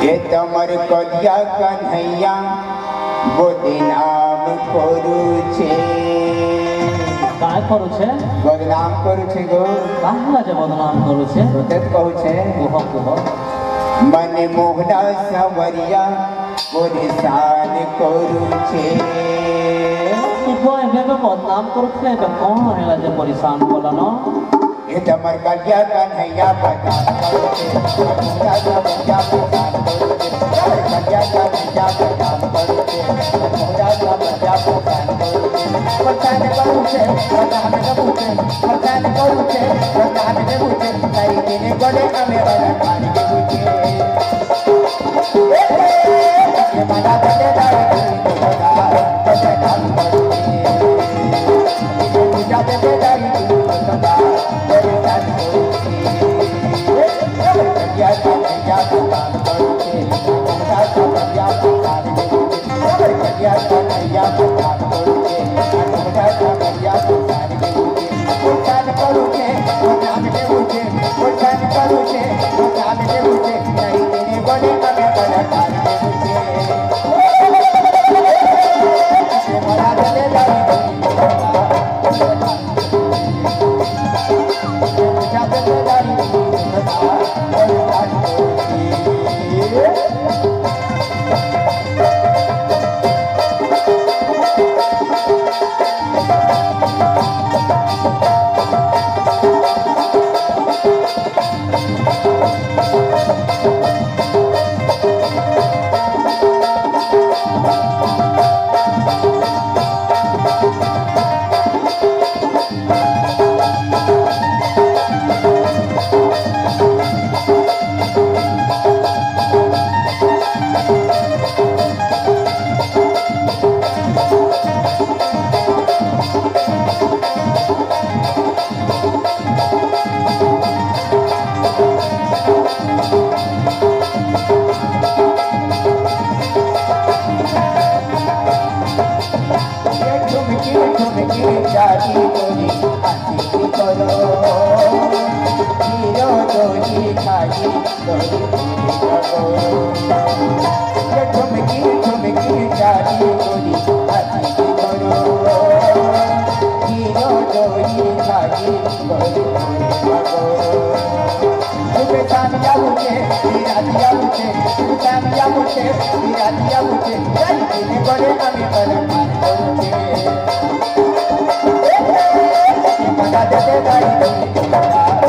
એ તમાર કડિયા કન્હૈયા બદનામ કરું છે काय करू छे બદનામ કરું છે ગો કાહલા જે બદનામ કरू छे તો તે જ કહું છે ઓહો ઓહો મને મોહના સવરિયા પરેશાન કરું છે તું એમે બદનામ કરું છે કે કોણ હેલા જે પરેशान બોલા નો એ તમાર કડિયા કન્હૈયા બદનામ કરું છે મોહના સવરિયા બદનામ કરું છે તમાર કડિયા કન્હૈયા બદનામ કરું છે મોહના સવરિયા બદનામ કરું છે બદનામ કરું છે બદનામ કરું છે બદનામ કરું છે બદનામ કરું છે કઈ દિને ગોલે અમે બડા કાઢી દેવું છે એ મારા દે દાઈ બદનામ કરું છે પૂજા દે દાઈ બદનામ Bye.